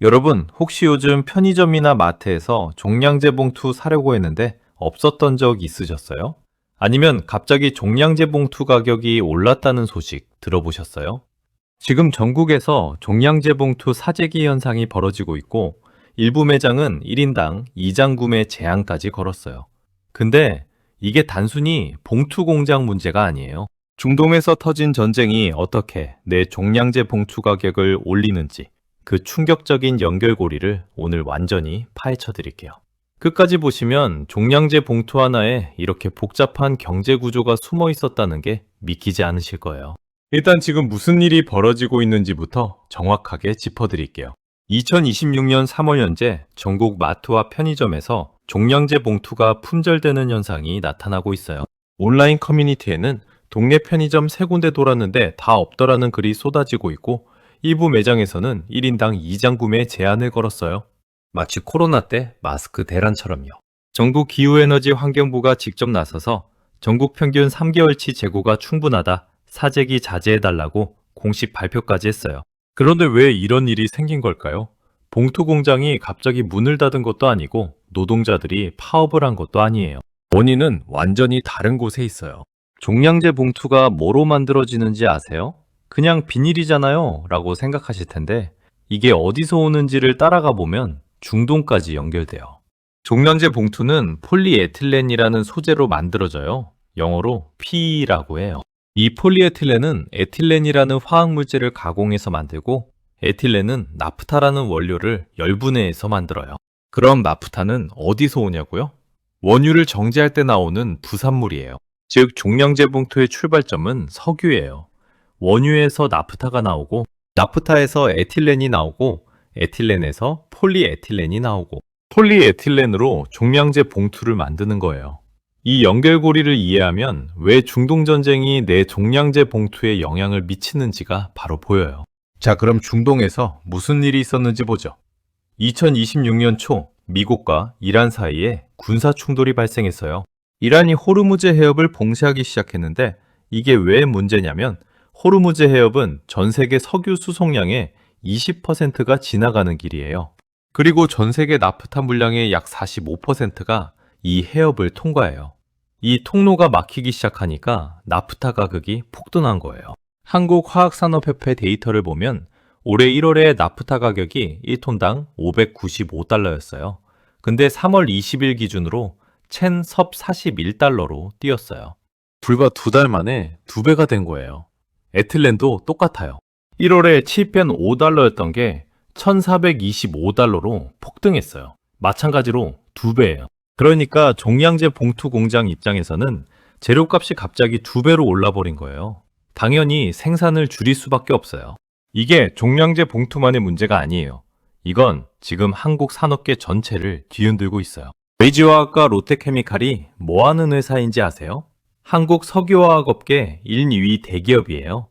여러분, 혹시 요즘 편의점이나 마트에서 종량제 봉투 사려고 했는데 없었던 적 있으셨어요? 아니면 갑자기 종량제 봉투 가격이 올랐다는 소식 들어보셨어요? 지금 전국에서 종량제 봉투 사재기 현상이 벌어지고 있고 일부 매장은 1인당 2장 구매 제한까지 걸었어요. 근데 이게 단순히 봉투 공장 문제가 아니에요. 중동에서 터진 전쟁이 어떻게 내 종량제 봉투 가격을 올리는지 그 충격적인 연결고리를 오늘 완전히 파헤쳐 드릴게요. 끝까지 보시면 종량제 봉투 하나에 이렇게 복잡한 경제 구조가 숨어 있었다는 게 믿기지 않으실 거예요. 일단 지금 무슨 일이 벌어지고 있는지부터 정확하게 짚어드릴게요. 2026년 3월 현재 전국 마트와 편의점에서 종량제 봉투가 품절되는 현상이 나타나고 있어요. 온라인 커뮤니티에는 동네 편의점 3군데 돌았는데 다 없더라는 글이 쏟아지고 있고 일부 매장에서는 1인당 2장 구매 제한을 걸었어요. 마치 코로나 때 마스크 대란처럼요. 전국 기후에너지 환경부가 직접 나서서 전국 평균 3개월치 재고가 충분하다, 사재기 자제해달라고 공식 발표까지 했어요. 그런데 왜 이런 일이 생긴 걸까요? 봉투 공장이 갑자기 문을 닫은 것도 아니고 노동자들이 파업을 한 것도 아니에요. 원인은 완전히 다른 곳에 있어요. 종량제 봉투가 뭐로 만들어지는지 아세요? 그냥 비닐이잖아요 라고 생각하실 텐데 이게 어디서 오는지를 따라가 보면 중동까지 연결돼요. 종량제 봉투는 폴리에틸렌이라는 소재로 만들어져요. 영어로 PE라고 해요. 이 폴리에틸렌은 에틸렌이라는 화학물질을 가공해서 만들고 에틸렌은 나프타라는 원료를 열분해해서 만들어요. 그럼 나프타는 어디서 오냐고요? 원유를 정제할 때 나오는 부산물이에요. 즉 종량제 봉투의 출발점은 석유예요. 원유에서 나프타가 나오고 나프타에서 에틸렌이 나오고 에틸렌에서 폴리에틸렌이 나오고 폴리에틸렌으로 종량제 봉투를 만드는 거예요. 이 연결고리를 이해하면 왜 중동전쟁이 내 종량제 봉투에 영향을 미치는지가 바로 보여요. 자, 그럼 중동에서 무슨 일이 있었는지 보죠. 2026년 초 미국과 이란 사이에 군사 충돌이 발생했어요. 이란이 호르무즈 해협을 봉쇄하기 시작했는데 이게 왜 문제냐면 호르무즈 해협은 전 세계 석유 수송량의 20%가 지나가는 길이에요. 그리고 전 세계 나프타 물량의 약 45%가 이 해협을 통과해요. 이 통로가 막히기 시작하니까 나프타 가격이 폭등한 거예요. 한국화학산업협회 데이터를 보면 올해 1월에 나프타 가격이 1톤당 595달러였어요. 근데 3월 20일 기준으로 챈 섭 41달러로 뛰었어요. 불과 2달 만에 2배가 된 거예요. 에틸렌도 똑같아요. 1월에 칩펜 5달러였던 게 1425달러로 폭등했어요. 마찬가지로 2배예요. 그러니까 종량제 봉투 공장 입장에서는 재료값이 갑자기 2배로 올라버린 거예요. 당연히 생산을 줄일 수밖에 없어요. 이게 종량제 봉투만의 문제가 아니에요. 이건 지금 한국 산업계 전체를 뒤흔들고 있어요. LG화학과 롯데케미칼이 뭐 하는 회사인지 아세요? 한국 석유화학업계 1, 2위 대기업이에요.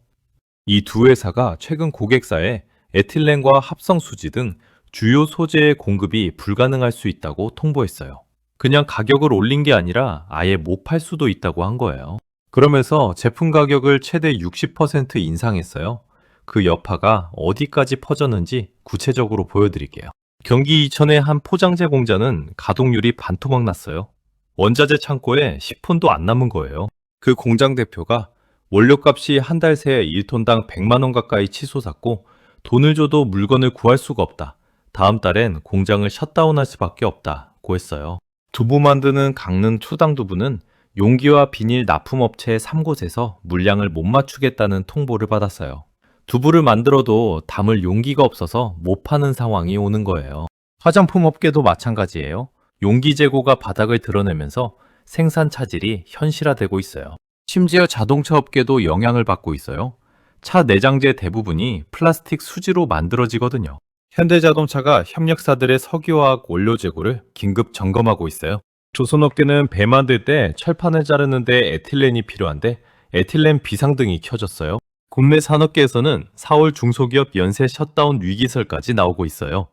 이 두 회사가 최근 고객사에 에틸렌과 합성수지 등 주요 소재의 공급이 불가능할 수 있다고 통보했어요. 그냥 가격을 올린 게 아니라 아예 못 팔 수도 있다고 한 거예요. 그러면서 제품 가격을 최대 60% 인상했어요. 그 여파가 어디까지 퍼졌는지 구체적으로 보여드릴게요. 경기 이천의 한 포장재 공장은 가동률이 반토막 났어요. 원자재 창고에 10톤도 안 남은 거예요. 그 공장 대표가 원료값이 한 달 새 1톤당 100만 원 가까이 치솟았고 돈을 줘도 물건을 구할 수가 없다. 다음 달엔 공장을 셧다운할 수밖에 없다고 했어요. 두부 만드는 강릉 초당두부는 용기와 비닐 납품업체 3곳에서 물량을 못 맞추겠다는 통보를 받았어요. 두부를 만들어도 담을 용기가 없어서 못 파는 상황이 오는 거예요. 화장품 업계도 마찬가지예요. 용기 재고가 바닥을 드러내면서 생산 차질이 현실화되고 있어요. 심지어 자동차 업계도 영향을 받고 있어요. 차 내장재 대부분이 플라스틱 수지로 만들어지거든요. 현대자동차가 협력사들의 석유화학 원료 재고를 긴급 점검하고 있어요. 조선업계는 배 만들 때 철판을 자르는데 에틸렌이 필요한데 에틸렌 비상등이 켜졌어요. 국내 산업계에서는 4월 중소기업 연쇄 셧다운 위기설까지 나오고 있어요.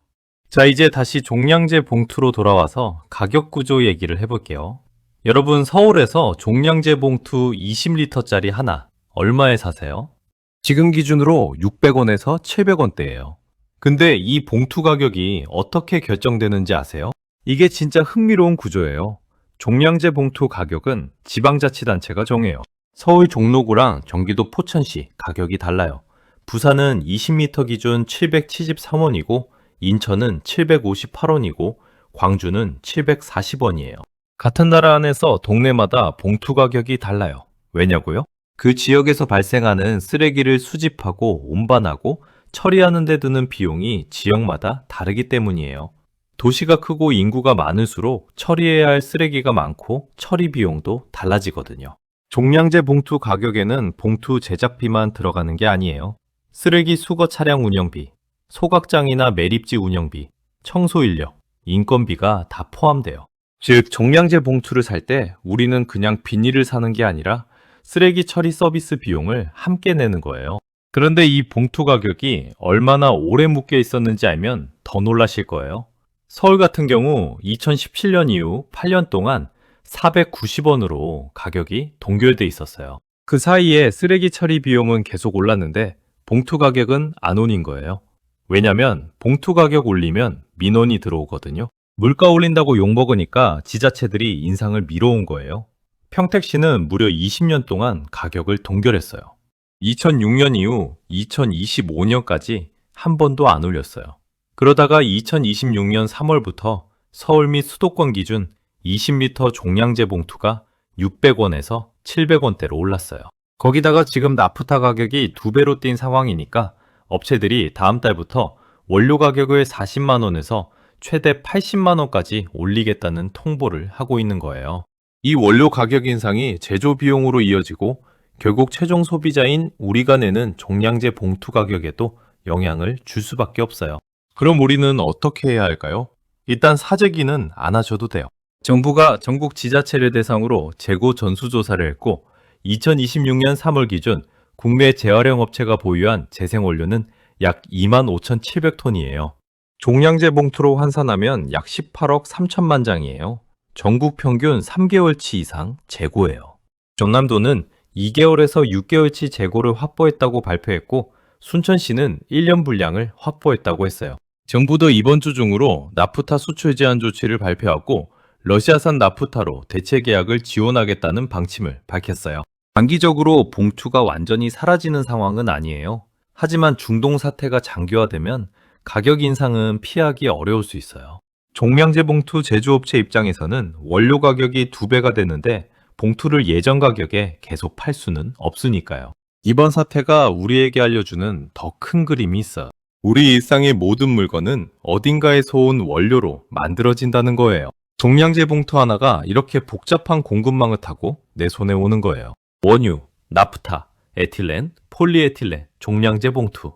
자, 이제 다시 종량제 봉투로 돌아와서 가격 구조 얘기를 해볼게요. 여러분, 서울에서 종량제 봉투 20리터짜리 하나 얼마에 사세요? 지금 기준으로 600원에서 700원대예요. 근데 이 봉투 가격이 어떻게 결정되는지 아세요? 이게 진짜 흥미로운 구조예요. 종량제 봉투 가격은 지방자치단체가 정해요. 서울 종로구랑 경기도 포천시 가격이 달라요. 부산은 20m 기준 773원이고 인천은 758원이고 광주는 740원이에요. 같은 나라 안에서 동네마다 봉투 가격이 달라요. 왜냐고요? 그 지역에서 발생하는 쓰레기를 수집하고 운반하고 처리하는 데 드는 비용이 지역마다 다르기 때문이에요. 도시가 크고 인구가 많을수록 처리해야 할 쓰레기가 많고 처리 비용도 달라지거든요. 종량제 봉투 가격에는 봉투 제작비만 들어가는 게 아니에요. 쓰레기 수거 차량 운영비, 소각장이나 매립지 운영비, 청소 인력, 인건비가 다 포함돼요. 즉, 종량제 봉투를 살 때 우리는 그냥 비닐을 사는 게 아니라 쓰레기 처리 서비스 비용을 함께 내는 거예요. 그런데 이 봉투 가격이 얼마나 오래 묶여 있었는지 알면 더 놀라실 거예요. 서울 같은 경우 2017년 이후 8년 동안 490원으로 가격이 동결돼 있었어요. 그 사이에 쓰레기 처리 비용은 계속 올랐는데 봉투 가격은 안 올린 거예요. 왜냐면 봉투 가격 올리면 민원이 들어오거든요. 물가 올린다고 욕먹으니까 지자체들이 인상을 미뤄온 거예요. 평택시는 무려 20년 동안 가격을 동결했어요. 2006년 이후 2025년까지 한 번도 안 올렸어요. 그러다가 2026년 3월부터 서울 및 수도권 기준 20리터 종량제 봉투가 600원에서 700원대로 올랐어요. 거기다가 지금 나프타 가격이 2배로 뛴 상황이니까 업체들이 다음 달부터 원료 가격을 40만 원에서 최대 80만 원까지 올리겠다는 통보를 하고 있는 거예요. 이 원료 가격 인상이 제조 비용으로 이어지고 결국 최종 소비자인 우리가 내는 종량제 봉투 가격에도 영향을 줄 수밖에 없어요. 그럼 우리는 어떻게 해야 할까요? 일단 사재기는 안 하셔도 돼요. 정부가 전국 지자체를 대상으로 재고 전수조사를 했고 2026년 3월 기준 국내 재활용 업체가 보유한 재생원료는 약 25,700톤이에요. 종량제 봉투로 환산하면 약 18억 3천만 장이에요. 전국 평균 3개월치 이상 재고예요. 전남도는 2개월에서 6개월치 재고를 확보했다고 발표했고 순천시는 1년 분량을 확보했다고 했어요. 정부도 이번 주 중으로 나프타 수출 제한 조치를 발표하고 러시아산 나프타로 대체 계약을 지원하겠다는 방침을 밝혔어요. 단기적으로 봉투가 완전히 사라지는 상황은 아니에요. 하지만 중동 사태가 장기화되면 가격 인상은 피하기 어려울 수 있어요. 종량제 봉투 제조업체 입장에서는 원료 가격이 2배가 되는데 봉투를 예전 가격에 계속 팔 수는 없으니까요. 이번 사태가 우리에게 알려주는 더 큰 그림이 있어요. 우리 일상의 모든 물건은 어딘가에서 온 원료로 만들어진다는 거예요. 종량제 봉투 하나가 이렇게 복잡한 공급망을 타고 내 손에 오는 거예요. 원유, 나프타, 에틸렌, 폴리에틸렌, 종량제 봉투.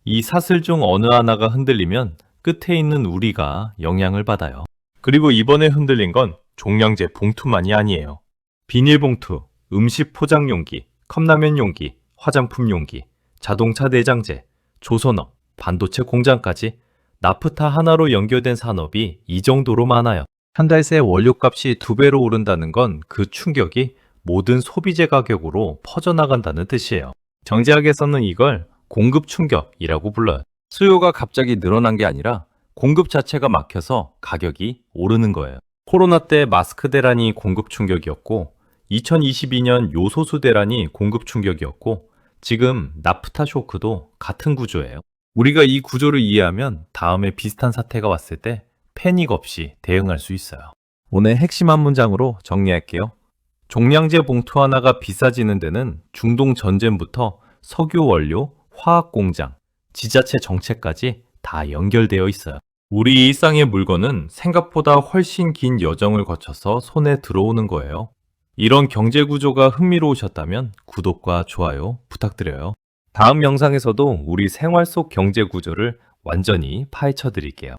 이 사슬 중 어느 하나가 흔들리면 끝에 있는 우리가 영향을 받아요. 그리고 이번에 흔들린 건 종량제 봉투만이 아니에요. 비닐봉투, 음식 포장 용기, 컵라면 용기, 화장품 용기, 자동차 내장재, 조선업, 반도체 공장까지 나프타 하나로 연결된 산업이 이 정도로 많아요. 한 달 새 원료값이 2배로 오른다는 건 그 충격이 모든 소비재 가격으로 퍼져나간다는 뜻이에요. 정제학에서는 이걸 공급 충격이라고 불러요. 수요가 갑자기 늘어난 게 아니라 공급 자체가 막혀서 가격이 오르는 거예요. 코로나 때 마스크 대란이 공급 충격이었고 2022년 요소수 대란이 공급 충격이었고 지금 나프타 쇼크도 같은 구조예요. 우리가 이 구조를 이해하면 다음에 비슷한 사태가 왔을 때 패닉 없이 대응할 수 있어요. 오늘 핵심 한 문장으로 정리할게요. 종량제 봉투 하나가 비싸지는 데는 중동 전쟁부터 석유 원료, 화학 공장, 지자체 정책까지 다 연결되어 있어요. 우리 일상의 물건은 생각보다 훨씬 긴 여정을 거쳐서 손에 들어오는 거예요. 이런 경제 구조가 흥미로우셨다면 구독과 좋아요 부탁드려요. 다음 영상에서도 우리 생활 속 경제 구조를 완전히 파헤쳐 드릴게요.